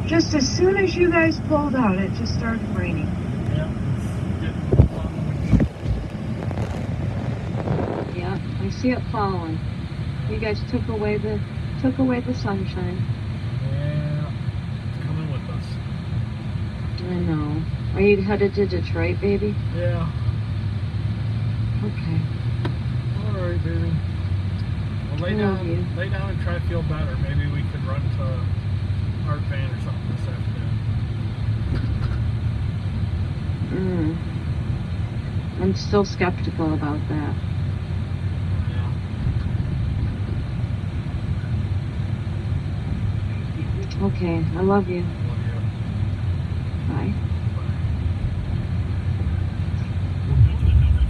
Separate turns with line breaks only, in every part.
Just as soon as you guys pulled out, it just started raining.
Yeah,
Yeah, I see it falling. You guys took away the sunshine.
yeah, it's coming with us.
I know. Are you headed to Detroit, baby?
Yeah.
Okay.
All right, baby. Well, lay down and try to feel better. Maybe we could run to Art Van or something this afternoon.
I'm still skeptical about that.
Yeah.
Okay, I love you.
Love you.
Bye.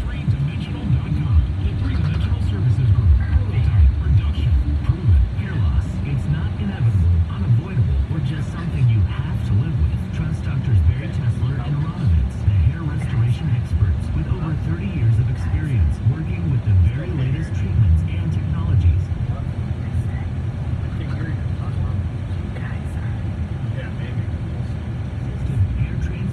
Dimensional.com. The three-dimensional services group. Prototype, production, proven, hair loss. It's not inevitable, unavoidable, or just something you have to live with. Trust Doctors Barry Tesler and Aronovitz, the hair restoration experts with over 30 years of experience working with the very latest treatments and technologies.
I can hear you. Yeah, maybe.
Hair training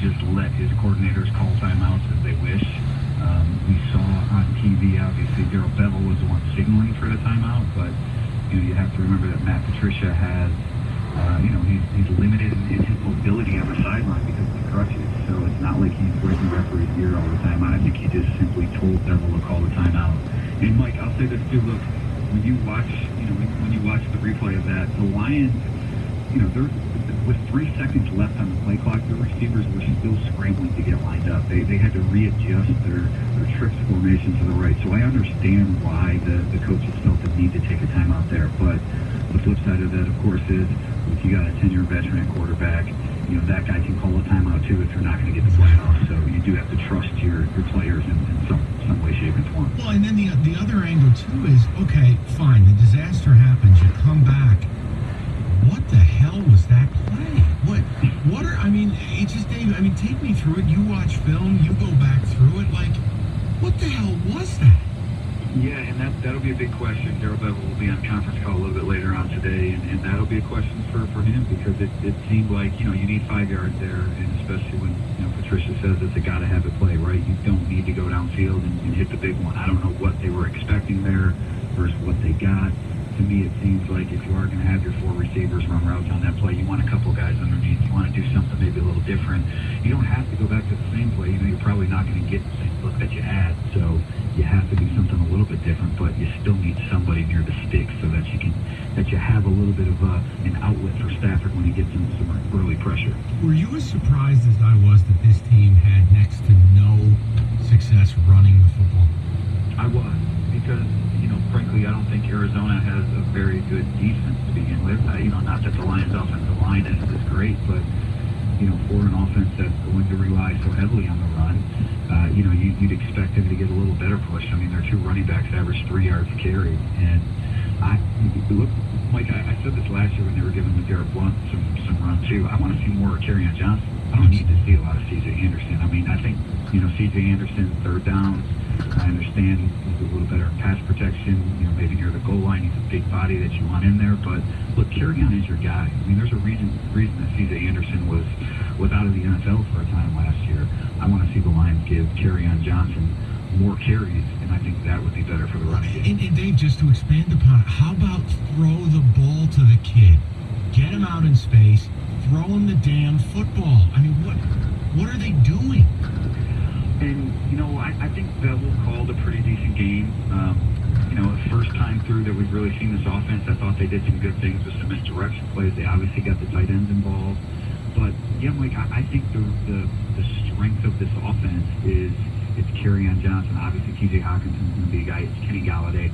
just let his coordinators call timeouts as they wish. We saw on TV, obviously, Daryl Bevel was the one signaling for the timeout, but you have to remember that Matt Patricia has, he's limited in his mobility on the sideline because of the crutches. So it's not like he's breaking referee's ear all the time. I think he just simply told Bevel to call the timeout. And Mike, I'll say this too. Look, when you watch the replay of that, the Lions, they're with 3 seconds left on the play clock, the receivers were still scrambling to get lined up. They had to readjust their trips formation to the right. So I understand why the coaches felt the need to take a timeout there. But the flip side of that, of course, is if you got a 10-year veteran at quarterback, that guy can call a timeout too if they're not going to get the playoffs. So you do have to trust your players in some way, shape, and form.
Well, and then the other angle too is, okay, fine, the disaster happens, you come back. What the hell was that play? What are, it's just, Dave, take me through it. You watch film, you go back through it. Like, what the hell was that?
Yeah, and that'll be a big question. Daryl Bevel will be on conference call a little bit later on today, and that'll be a question for him because it seemed like, you need 5 yards there, and especially when, Patricia says it's a gotta-have-it play, right? You don't need to go downfield and hit the big one. I don't know what they were expecting there versus what they got. To me, it seems like if you are going to have your 4 receivers run routes on that play, you want a couple guys underneath. You want to do something maybe a little different. You don't have to go back to the same play. You're probably not going to get the same look that you had. So you have to do something a little bit different, but you still need somebody near the stick so that you have a little bit of an outlet for Stafford when he gets into some early pressure.
Were you as surprised as I was that this team had next to no success running the football?
I was, because frankly, I don't think Arizona has a very good defense to begin with. Not that the Lions' offensive line is great, but for an offense that's going to rely so heavily on the run, you'd expect them to get a little better push. Their 2 running backs average 3 yards a carry, and look, Mike, I said this last year when they were giving LeGarrette Blount some run too. I want to see more of Kerryon Johnson. I don't need to see a lot of C.J. Anderson. I think C.J. Anderson, third downs. I understand he's a little better pass protection, maybe near the goal line. He's a big body that you want in there. But, look, Kerryon is your guy. There's a reason that C.J. Anderson was out of the NFL for a time last year. I want to see the Lions give Kerryon Johnson more carries, and I think that would be better for the running game.
And Dave, just to expand upon it, how about throw the ball to the kid? Get him out in space, throw him the damn football. What are they doing?
And, I think Bevel called a pretty decent game. First time through that we've really seen this offense. I thought they did some good things with some misdirection plays. They obviously got the tight ends involved. But, yeah, Mike, I think the strength of this offense is it's Kerryon Johnson. Obviously, T.J. Hawkinson's going to be a guy. It's Kenny Galladay.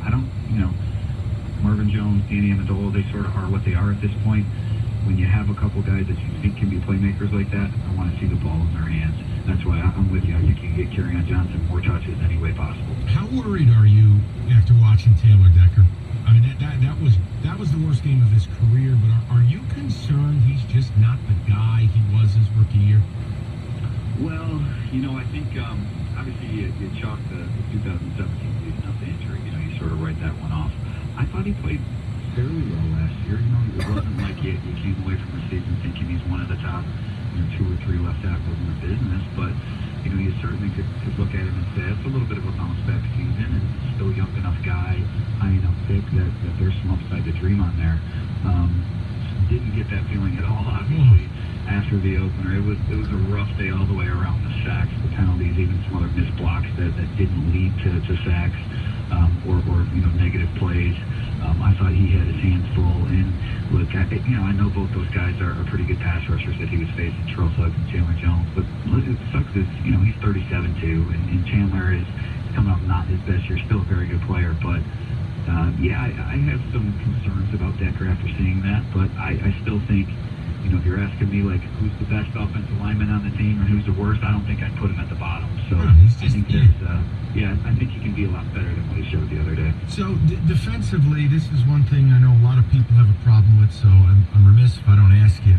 Marvin Jones, Danny Amendola, they sort of are what they are at this point. When you have a couple guys that you think can be playmakers like that, I want to see the ball in their hands. That's why I'm with you. I think you can get Kerryon Johnson more touches any way possible.
How worried are you after watching Taylor Decker? That was the worst game of his career, but are you concerned he's just not the guy he was his rookie year?
Well, I think obviously you chalk the 2017 season up to injury. You sort of write that one off. I thought he played fairly well last year. It wasn't like you came away from the season thinking he's one of the top 2 or 3 left tackles in the business, but you certainly could look at him and say it's a little bit of a bounce back season, and still young enough guy, high enough pick that there's some upside to dream on there. Didn't get that feeling at all, obviously, after the opener. It was a rough day all the way around. The sacks, the penalties, even some other missed blocks that didn't lead to sacks or negative plays. I thought he had his hands full, and look, I know both those guys are pretty good pass rushers that he was facing, Terrell Suggs and Chandler Jones, but Suggs is, he's 37 too, and Chandler is coming up not his best year, still a very good player, but I have some concerns about Decker after seeing that, but I still think, if you're asking me, like, who's the best offensive lineman on the team and who's the worst, I don't think I'd put him at the bottom. So I think I think he can be a lot better than what he showed the other day.
So defensively, this is one thing I know a lot of people have a problem with, so I'm remiss if I don't ask you.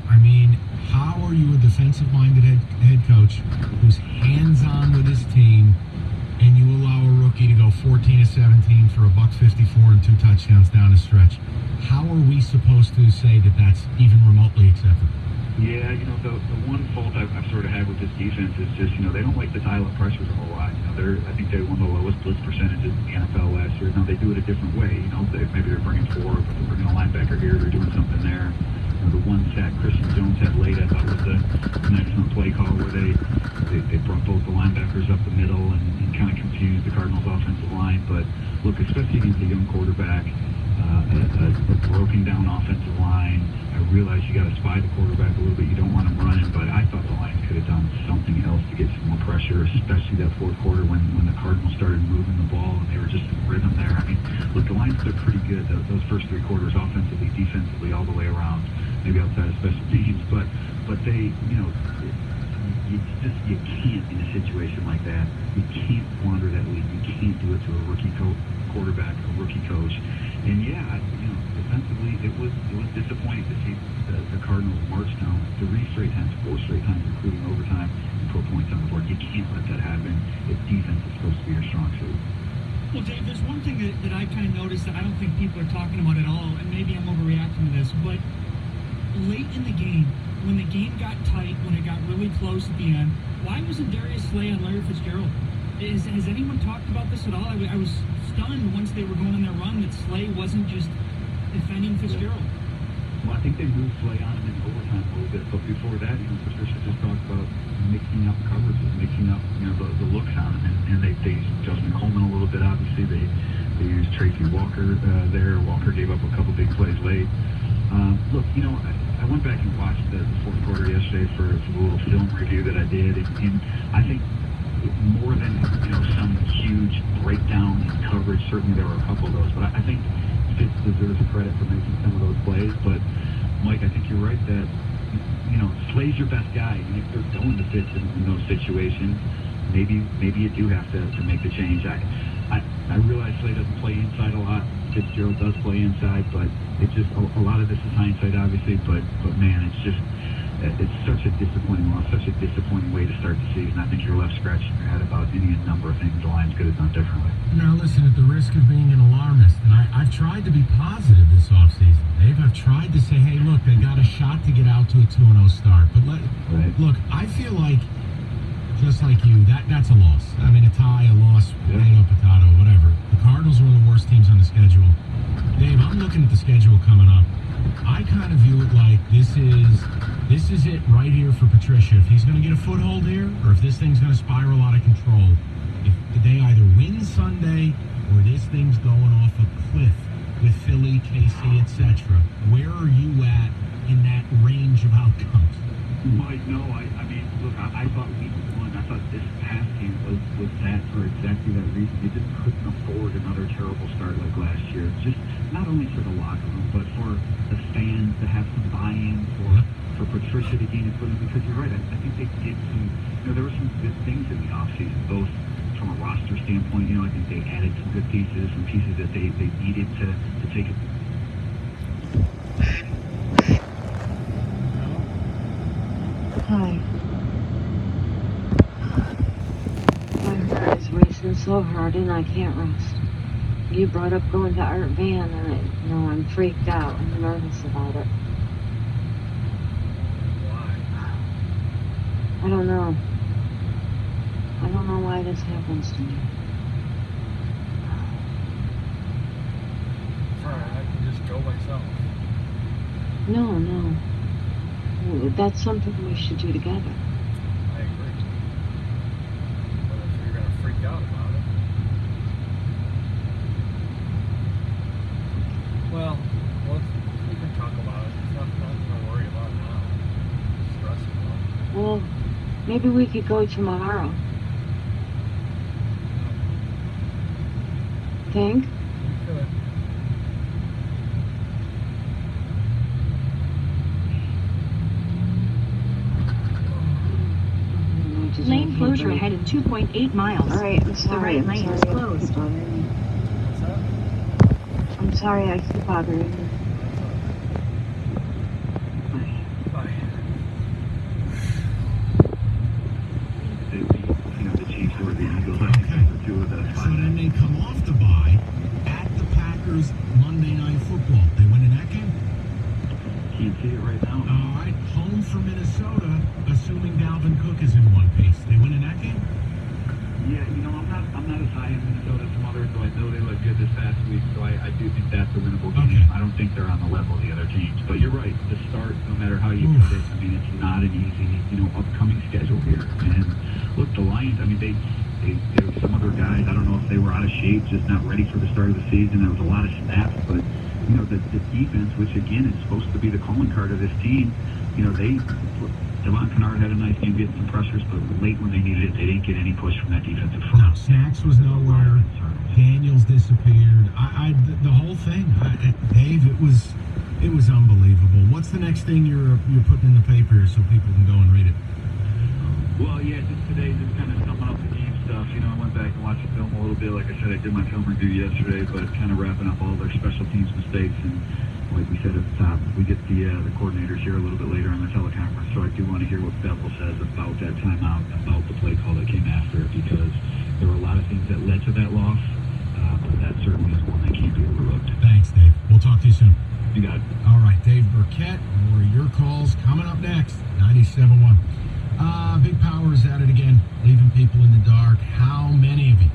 How are you a defensive-minded head coach who's hands-on with his team, and you allow a rookie to go 14 of 17 for $154 and 2 touchdowns down the stretch? How are we supposed to say that that's even remotely acceptable?
Yeah, the one fault I've sort of had with this defense is just, they don't like to dial up pressures a whole lot. I think they won the lowest blitz percentages in the NFL last year. Now, they do it a different way. Maybe they're bringing four, but they're bringing a linebacker here. They're doing something there. The one sack Christian Jones had late, I thought was an excellent play call where they brought both the linebackers up the middle and kind of confused the Cardinals' offensive line. But, look, especially against a young quarterback, a broken down offensive line, I realize you got to spy the quarterback a little bit. You don't want him running, but I thought the Lions could have done something else to get some more pressure, especially that fourth quarter when the Cardinals started moving the ball and they were just in rhythm there. I mean, look, the Lions looked pretty good those first three quarters, offensively, defensively, all the way around. Maybe outside of special teams, but they, you can't in a situation like that. You can't squander that lead. You can't do it to a rookie quarterback, a rookie coach. And yeah, defensively, it was disappointing to see the Cardinals march down four straight times, including overtime, and put points on the board. You can't let that happen if defense is supposed to be your strong suit.
Well, Dave, there's one thing that I kind of noticed that I don't think people are talking about at all, and maybe I'm overreacting to this, but late in the game, when the game got tight, when it got really close at the end, why wasn't Darius Slay on Larry Fitzgerald? Has anyone talked about this at all? I was stunned once they were going on their run that Slay wasn't just defending Fitzgerald.
Well, I think they moved Slay on him in overtime a little bit, but before that, Patricia just talked about mixing up coverages, mixing up, the looks on him, and they used Justin Coleman a little bit. Obviously, they used Tracy Walker there. Walker gave up a couple big plays late. Look, I went back and watched the fourth quarter yesterday for the little film review that I did, and I think more than some huge breakdown in coverage. Certainly, there were a couple of those, but I think Fitz deserves credit for making some of those plays. But Mike, I think you're right that Slay's your best guy, and if they're going to Fitz in those situations, maybe you do have to make the change. I realize Slay doesn't play inside a lot. Fitzgerald does play inside, but it's just a lot of this is hindsight, obviously. But man, it's such a disappointing loss, such a disappointing way to start the season. I think you're left scratching your head about any number of things the Lions could have done differently.
Now, listen, at the risk of being an alarmist, and I've tried to be positive this offseason, Dave. I've tried to say, hey, look, they got a shot to get out to a 2-0 start. But look, I feel like, just like you, that's a loss. I mean, a tie, a loss, potato, whatever. The Cardinals are one of the worst teams on the schedule. Dave, I'm looking at the schedule coming up. I kind of view it like this is it right here for Patricia. If he's going to get a foothold here, or if this thing's going to spiral out of control, if they either win Sunday or this thing's going off a cliff with Philly, KC, etc. Where are you at in that range of outcomes?
Mike, no, I mean, look, I thought week one, I thought this past game was that for exactly that reason. You just couldn't afford another terrible start like last year. Just not only for the locker room, but for the fans to have some buy-in, for Patricia to gain a footing, because you're right, I think they did some, there were some good things in the offseason, both from a roster standpoint, I think they added some good pieces, some pieces that they needed to take it.
Hi. My heart is racing so hard and I can't rest. You brought up going to Art Van and I'm freaked out. I'm nervous about it.
Why?
I don't know. I don't know why this happens to me.
It's alright, I can just go myself.
No. That's something we should do together.
I agree. But if you're going to freak out about it, well, we can talk about it. It's nothing to worry about now. It's stressful.
Well, maybe we could go tomorrow. Think?
We could.
Lane closure ahead in 2.8 miles.
All right, I'm
The
sorry.
right lane is closed.
What's that?
I'm sorry I keep bothering you.
Bye.
The Chiefs or the Eagles, I think those are two of the
So then they come off the bye at the Packers Monday Night Football. They win in that game?
Can't see it right now.
All right, home for Minnesota, assuming Dalvin Cook is in one piece. They win in that game?
Yeah, I'm not as high in Minnesota as some others, so I know they look good this past week, so I do think that's a winnable game.
Okay.
I don't think they're on the level of the other teams. But you're right, the start, no matter how you put it, I mean, it's not an easy, upcoming schedule here. And look, the Lions, I mean, there were some other guys, I don't know if they were out of shape, just not ready for the start of the season. There was a lot of snaps, but, the defense, which again is supposed to be the calling card of this team, Devon Kennard had a nice game getting some pressures, but late when they needed it, they didn't get any push from that defensive front.
No, Snacks was nowhere. Daniels disappeared. The whole thing, Dave, it was unbelievable. What's the next thing you're putting in the paper so people can go and read it?
Well, yeah, just today, just kind of summing up the game stuff. I went back and watched the film a little bit. Like I said, I did my film review yesterday, but kind of wrapping up all their special teams mistakes. And like we said at the top, we get the coordinators here a little bit later on the teleconference, so I do want to hear what Bevel says about that timeout, about the play call that came after it, because there were a lot of things that led to that loss, but that certainly is one that can't be overlooked.
Thanks, Dave. We'll talk to you soon.
You got it.
All right, Dave Burkett, more of your calls coming up next, 97.1. Big Power is at it again, leaving people in the dark. How many of you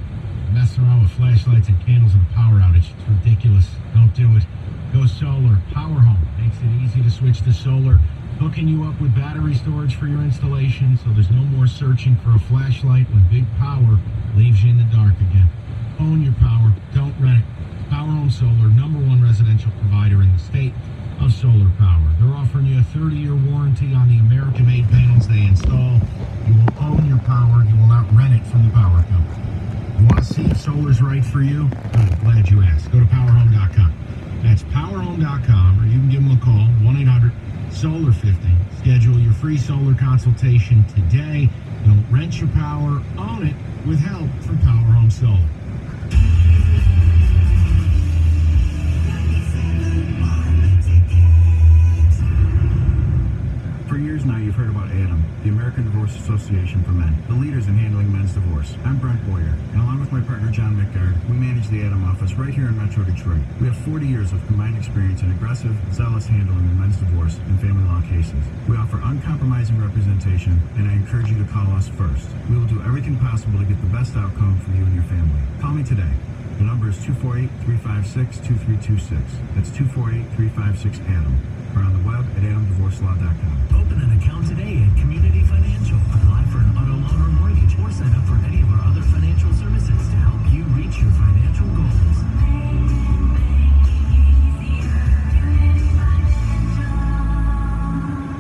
messing around with flashlights and candles in a power outage? It's ridiculous. Don't do it. Go solar. Power Home makes it easy to switch to solar, hooking you up with battery storage for your installation, so there's no more searching for a flashlight when Big Power leaves you in the dark again. Own your power. Don't rent it. Power Home Solar, #1 residential provider in the state of solar power. They're offering you a 30-year warranty on the American-made panels they install. You will own your power. You will not rent it from the power company. You want to see if solar's right for you? Good. Glad you asked. Go to powerhome.com. That's powerhome.com, or you can give them a call, 1-800-SOLAR50. Schedule your free solar consultation today. Don't rent your power, own it with help from Power Home Solar.
For years now, you've heard about ADAM, the American Divorce Association for Men, the leaders in handling men's divorce. I'm Brent Boyer, and along with my partner John McGard, we manage the ADAM office right here in Metro Detroit. We have 40 years of combined experience in aggressive, zealous handling of men's divorce and family law cases. We offer uncompromising representation, and I encourage you to call us first. We will do everything possible to get the best outcome for you and your family. Call me today. The number is 248-356-2326. That's 248-356-ADAM. Or on the web at adamdivorcelaw.com.
Open an account today at Community Financial. Apply for an auto loan or mortgage, or sign up for any of our other financial services to help you reach your financial goals.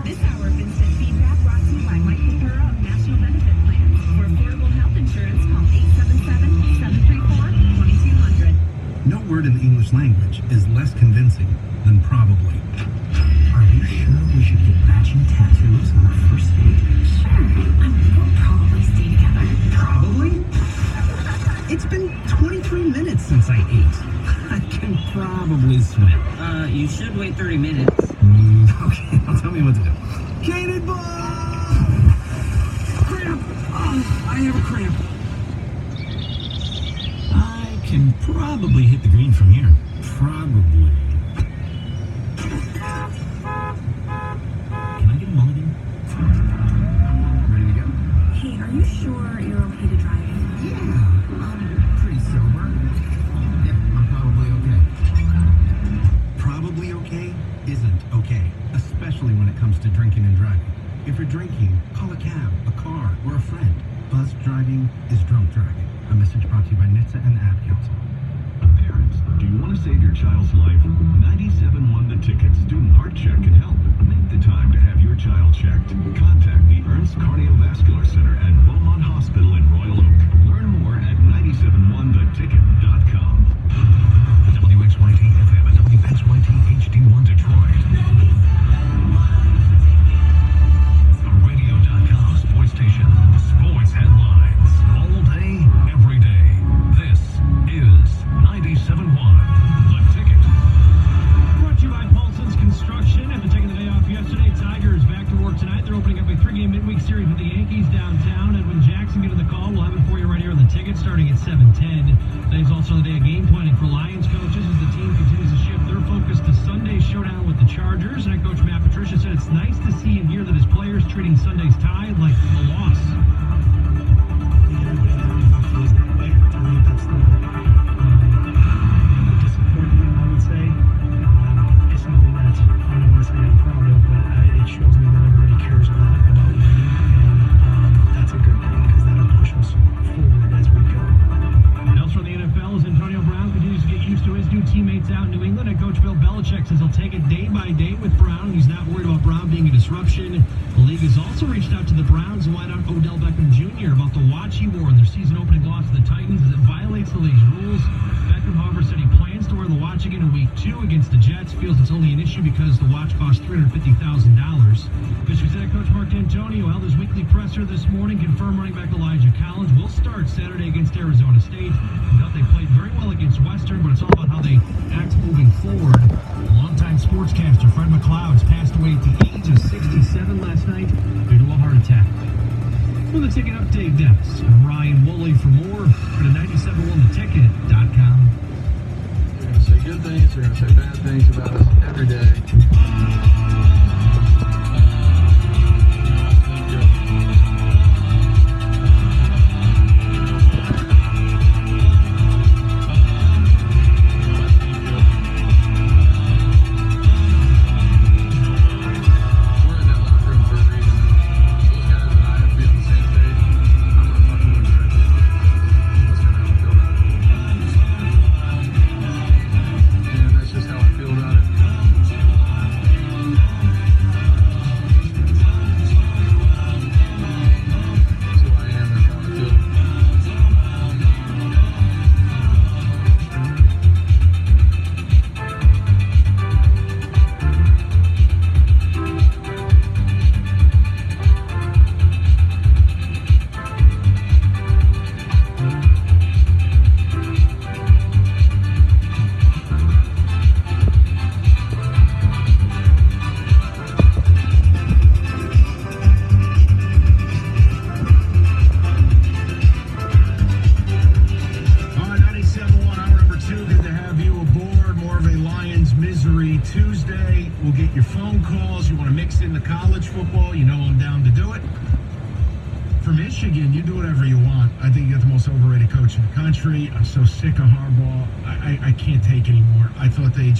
This hour of instant feedback brought to you by Michael Burrow of National Benefit Plans. For affordable health insurance, call 877-734-2200.
No word in the English language is less convincing than probably.
Are you sure we should get matching tattoos on our first date?
We'll probably stay together.
Probably? It's been 23 minutes since I ate. I can probably swim.
You should wait 30 minutes.
Okay, now tell me what to do. Cannonball! Cramp! Oh, I have a cramp. I can probably hit the green from here. Probably. Can I get a mulligan? Ready to go?
Hey, are you sure you're okay to drive?
Yeah, I'm pretty sober. Yeah, I'm probably okay. Probably okay isn't okay, especially when it comes to drinking and driving. If you're drinking, call a cab, a car, or a friend. Buzz driving is drunk driving. A message brought to you by NHTSA and the Ad Council.
Parents, do you want to save your child's life? 97.1 The Ticket Student Heart Check can help. Make the time to have your child checked. Contact the Ernst Cardiovascular Center at Beaumont Hospital in Royal Oak. Learn more at 971theticket.com.
WXYT FM and WXYT HD1 Detroit.
The radio.com sports station. Sports headlines. All day, every day. This is 97.1 The Ticket.
Brought to you by Paulson's Construction. After taking the day off yesterday, Tigers back to work tonight. They're opening up a 3-game midweek series with the Yankees downtown. Edwin Jackson getting the call. We'll have it for you right here on The Ticket starting at 7:10. Today's also the day of game planning for Lions coaches as the team continues to shift their focus to Sunday's showdown with the Chargers. And Coach Matt Patricia said it's nice to see and hear that his players
treating Sunday's tie like a loss.
Everybody that feels that way. I think that's the disappointment, I would say. It's something that I don't want to say I'm proud of, but it shows me that everybody cares a lot about winning, and that's a good thing because that'll push us forward as we go.
And elsewhere in the NFL, as Antonio Brown continues to get used to his new teammates out in New England, and Coach Bill Belichick says he'll take it day by day with Brown. He's not worried about Brown being a disruption. The league has also reached out to the Browns and wideout Odell Beckham Jr. about the watch he wore in their season-opening loss to the Titans as it violates the league's rules. Beckham, however, said he plans to wear the watch again in Week 2 against the Jets. Feels it's only an issue because the watch costs $350,000. Michigan's head coach Mark D'Antonio held his weekly presser this morning, confirmed running back Elijah Collins will start Saturday against Arizona State. He thought they played very well against Western, but it's all about how they act moving forward. Longtime sportscaster Fred McLeod's passed away at the age of 67 last night due to a heart attack. For the ticket update, Dennis and Ryan Woolley. For more, go to 971theticket.com.
They're going to say good things, they're going to say bad things about us every day.
Tuesday, we'll get your phone calls. You want to mix in the college football, you know I'm down to do it. For Michigan, you do whatever you want. I think you got the most overrated coach in the country. I'm so sick of Harbaugh. I can't take anymore. I thought they're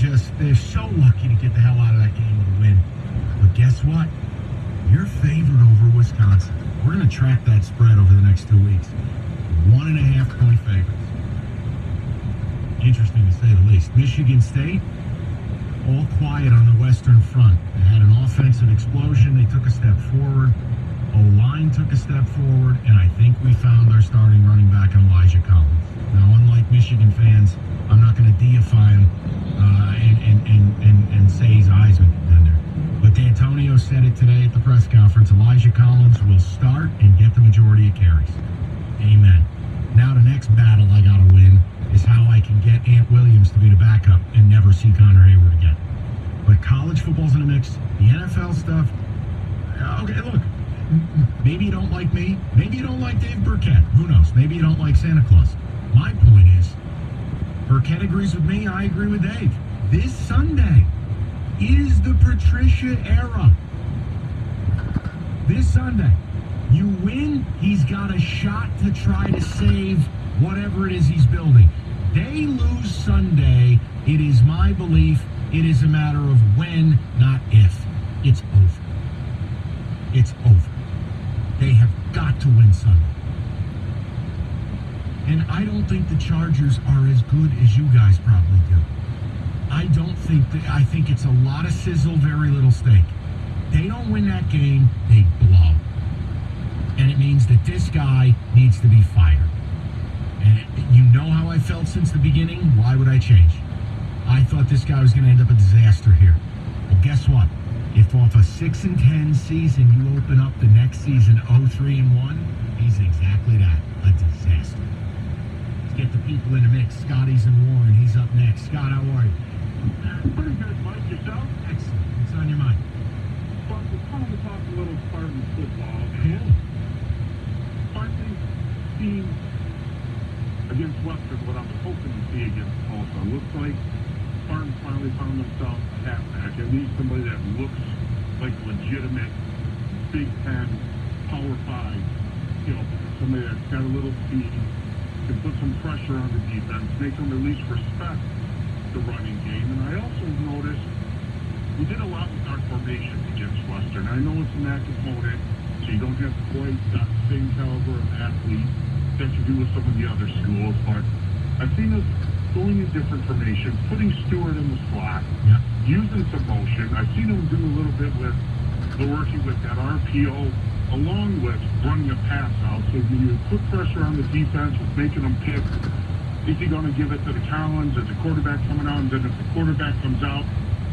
so lucky to get the hell out of that game with a win. But guess what? You're favored over Wisconsin. We're going to track that spread over the next 2 weeks. 1.5 point favorites. Interesting to say the least. Michigan State, all quiet on the Western Front. They had an offensive explosion. They took a step forward. O-line took a step forward, and I think we found our starting running back in Elijah Collins. Now, unlike Michigan fans, I'm not going to deify him and say he's Heisman contender. But D'Antonio said it today at the press conference. Elijah Collins will start and get the majority of carries. Amen. Now the next battle I got to win is how I can get Ant Williams to be the backup and never see Connor Hayward again. But college football's in the mix. The NFL stuff, okay, look, maybe you don't like me. Maybe you don't like Dave Burkett. Who knows? Maybe you don't like Santa Claus. My point is, Burkett agrees with me, I agree with Dave. This Sunday is the Patricia era. This Sunday, you win, he's got a shot to try to save whatever it is he's building. They lose Sunday, it is my belief, it is a matter of when, not if. It's over. It's over. They have got to win Sunday. And I don't think the Chargers are as good as you guys probably do. I think it's a lot of sizzle, very little steak. They don't win that game, they blow. And it means that this guy needs to be fired. And you know how I felt since the beginning. Why would I change? I thought this guy was going to end up a disaster here. Well, guess what? If off a 6-10 season you open up the next season 0-3-1, he's exactly that, a disaster. Let's get the people in the mix. Scotty's in Warren. He's up next. Scott, how are you?
Pretty good, Mike. Yourself?
Excellent. What's on your mind?
Well, we're trying to talk a little Spartan football.
Cool.
Spartan team against Western, what I was hoping to see against Tulsa. Looks like Spartans finally found themselves a halfback, at least somebody that looks like a legitimate Big Ten, Power 5 skill player, somebody that's got a little speed, can put some pressure on the defense, make them at least respect the running game. And I also noticed we did a lot with our formation against Western. I know it's a MAC opponent, so you don't have quite that same caliber of athlete that you do with some of the other schools, but I've seen us going in different formations, putting Stewart in the slot, using some motion. I've seen him do a little bit with working with that RPO along with running a pass out. So when you put pressure on the defense with making them pick, is he going to give it to the Collins? Is the quarterback coming out? And then if the quarterback comes out,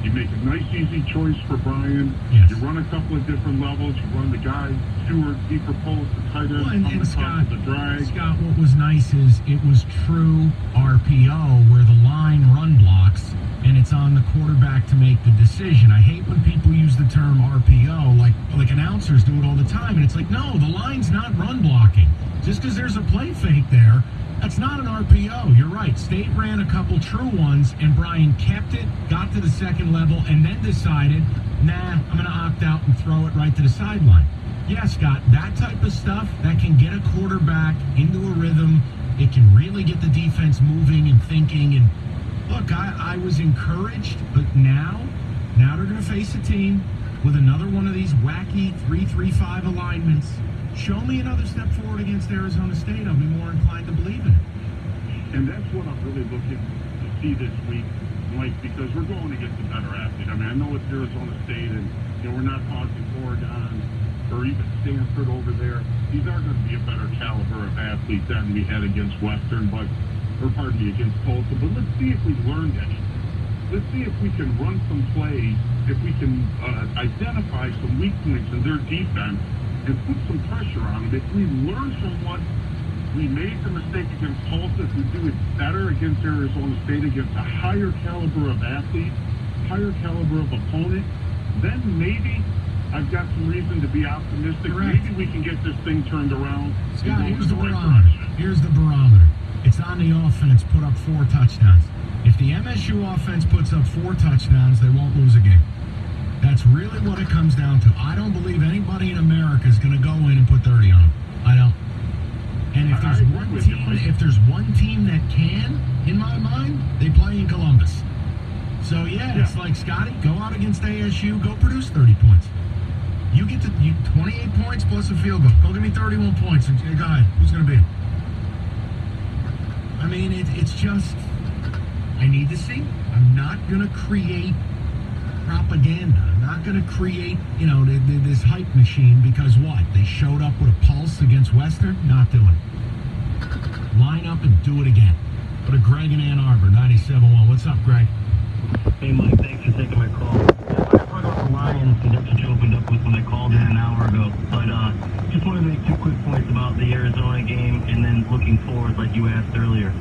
you make a nice, easy choice for Brian.
Yes.
You run a couple of different levels. You run the guy, Stewart, deeper post, the tight end,
Well,
on the top of the drag.
Scott, what was nice is it was true RPO where the line run blocks, and it's on the quarterback to make the decision. I hate when people use the term RPO, like announcers do it all the time, and it's like, no, the line's not run blocking. Just because there's a play fake there, that's not an RPO. You're right. State ran a couple true ones, and Brian kept it, got to the second level, and then decided, nah, I'm going to opt out and throw it right to the sideline. Yeah, Scott, that type of stuff, that can get a quarterback into a rhythm. It can really get the defense moving and thinking. And look, I was encouraged, but now they're going to face a team with another one of these wacky 3-3-5 alignments. Show me another step forward against Arizona State. I'll be more inclined to believe in it.
And that's what I'm really looking to see this week, Mike, because we're going against a better athlete. I mean, I know it's Arizona State, and we're not talking Oregon or even Stanford over there. These are going to be a better caliber of athlete than we had against Western, against Tulsa. But let's see if we learned anything. Let's see if we can run some plays, if we can identify some weak points in their defense and put some pressure on them. If we learn from what we made the mistake against Tulsa, if we do it better against Arizona State, against a higher caliber of athlete, higher caliber of opponent, then maybe I've got some reason to be optimistic.
Correct.
Maybe we can get this thing turned around.
Scott, here's the barometer. Here's the barometer. It's on the offense, put up 4 touchdowns. If the MSU offense puts up 4 touchdowns, they won't lose a game. That's really what it comes down to. I don't believe anybody in America is going to go in and put 30 on them. I don't. And if there's one team that can, in my mind, they play in Columbus. So it's like, Scotty, go out against ASU, go produce 30 points. You get to 28 points plus a field goal. Go give me 31 points. And go ahead. Who's going to beat him? I mean, it's just, I need to see. I'm not going to create propaganda. I'm not going to create, this hype machine because what? They showed up with a pulse against Western? Not doing it. Line up and do it again. Go to Greg in Ann Arbor, 97.1. What's up, Greg?
Hey, Mike. Thanks for taking my call. I talked about the Lions, because that's what you opened up with when I called in an hour ago. But just want to make 2 quick points about the Arizona game and then looking forward, like you asked earlier.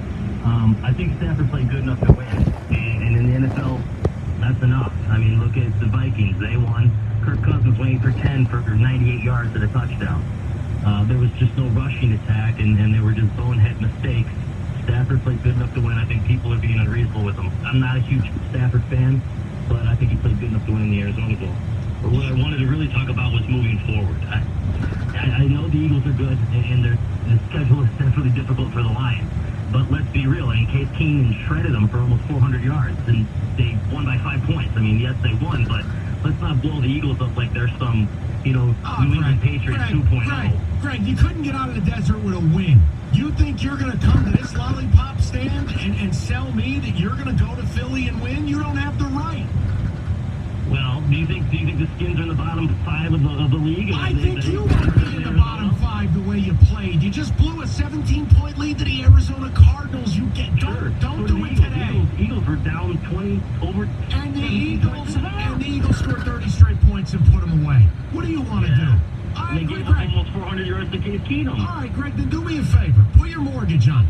I think Stafford played good enough to win. And in the NFL, that's enough. I mean, look at the Vikings. They won. Kirk Cousins went for 10 for 98 yards at a touchdown. There was just no rushing attack, and they were just bonehead mistakes. Stafford played good enough to win. I think people are being unreasonable with him. I'm not a huge Stafford fan, but I think he played good enough to win in the Arizona Bowl. But what I wanted to really talk about was moving forward. I know the Eagles are good, and the schedule is definitely difficult for the Lions. But let's be real. In case Keenan shredded them for almost 400 yards, and they won by 5 points. I mean, yes, they won, but let's not blow the Eagles up like they're some, New England Patriots 2.0.
Greg, you couldn't get out of the desert with a win. You think you're going to come to this lollipop stand and sell me that you're going to go to Philly and win? You don't have the right.
Well, do you think the Skins are in the bottom 5 of the league?
I think you want to be in the bottom 5 the way you played. You just blew a 17-point lead to the Arizona Cardinals. You get don't do it today.
Eagles were down 20 over.
And the Eagles scored 30 straight points and put them away. What do you want to do? All right,
they gave up almost 400 yards to Case Keenum.
All right, Greg, then do me a favor. Put your mortgage on.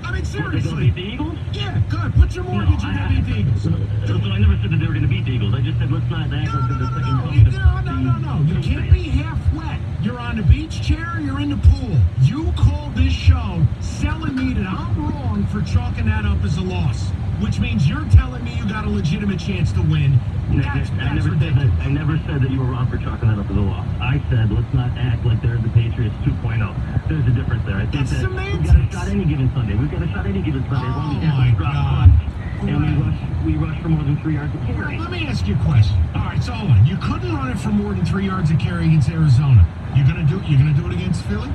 I mean, seriously.
They're going to beat the Eagles?
Yeah, good. Put your mortgage on and beat the Eagles.
So I never said that they were going to beat the Eagles. I just said let's not act like they're the second coming.
No. You can't be half wet. You're on the beach chair or you're in the pool. You called this show selling me that I'm wrong for chalking that up as a loss. which means you're telling me you got a legitimate chance to win.
I never said that you were wrong for chalking that up as a loss. I said let's not act like they're the Patriots 2.0. There's a difference there. I think
That's
that
semantics.
we got a shot any given Sunday. We've got a shot any given Sunday. As long as
Oh
we
my
have drop
God.
punts and we rush for more than 3 yards of carry.
Let me ask you a question. All right, so hold on. You couldn't run it for more than 3 yards of carry against Arizona. You're gonna do it against Philly?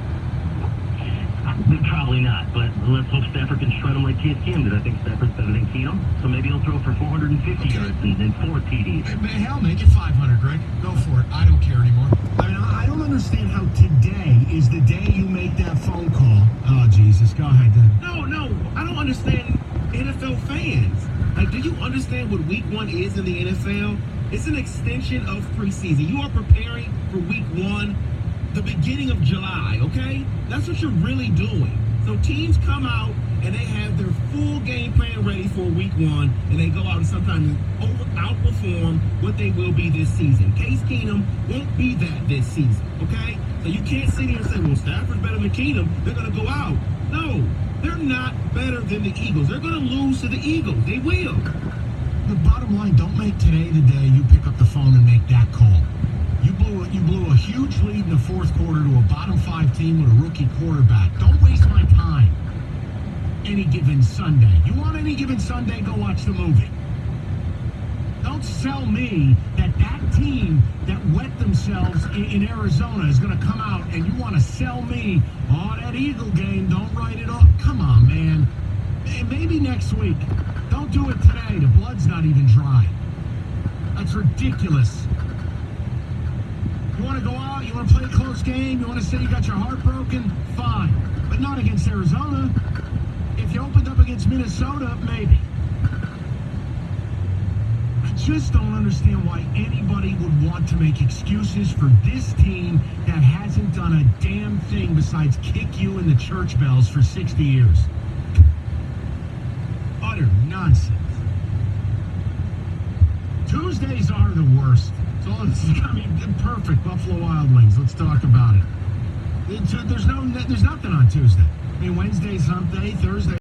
Probably not, but let's hope Stafford can shred him like Case Keenum did. I think Stafford's better than Keenum, so maybe he'll throw for 450 yards and 4 TDs.
Hell, make it 500, Greg. Go for it. I don't care anymore.
I mean, I don't understand how today is the day you make that phone call.
Oh, Jesus. Go ahead, then.
No, I don't understand NFL fans. Like, do you understand what week 1 is in the NFL? It's an extension of preseason. You are preparing for week 1, the beginning of July, okay? That's what you're really doing. So teams come out and they have their full game plan ready for week 1, and they go out and sometimes outperform what they will be this season. Case Keenum won't be that this season, okay? So you can't sit here and say, well, Stafford's better than Keenum. They're going to go out. No, they're not better than the Eagles. They're going to lose to the Eagles. They will.
The bottom line, don't make today the day you pick up the phone and make that call. You blew a huge lead in the fourth quarter to a bottom 5 team with a rookie quarterback. Don't waste my time. Any given Sunday. You want any given Sunday? Go watch the movie. Don't sell me that team that wet themselves in Arizona is going to come out, and you want to sell me, oh, that Eagle game, don't write it off. Come on, man. Maybe next week. Don't do it today. The blood's not even dry. That's ridiculous. You want to go out, you want to play a close game, you want to say you got your heart broken, fine. But not against Arizona. If you opened up against Minnesota, maybe. I just don't understand why anybody would want to make excuses for this team that hasn't done a damn thing besides kick you in the church bells for 60 years. Utter nonsense. Tuesdays are the worst. So perfect. Buffalo Wild Wings. Let's talk about it. There's nothing on Tuesday. I mean, Wednesday's hump day, Thursday.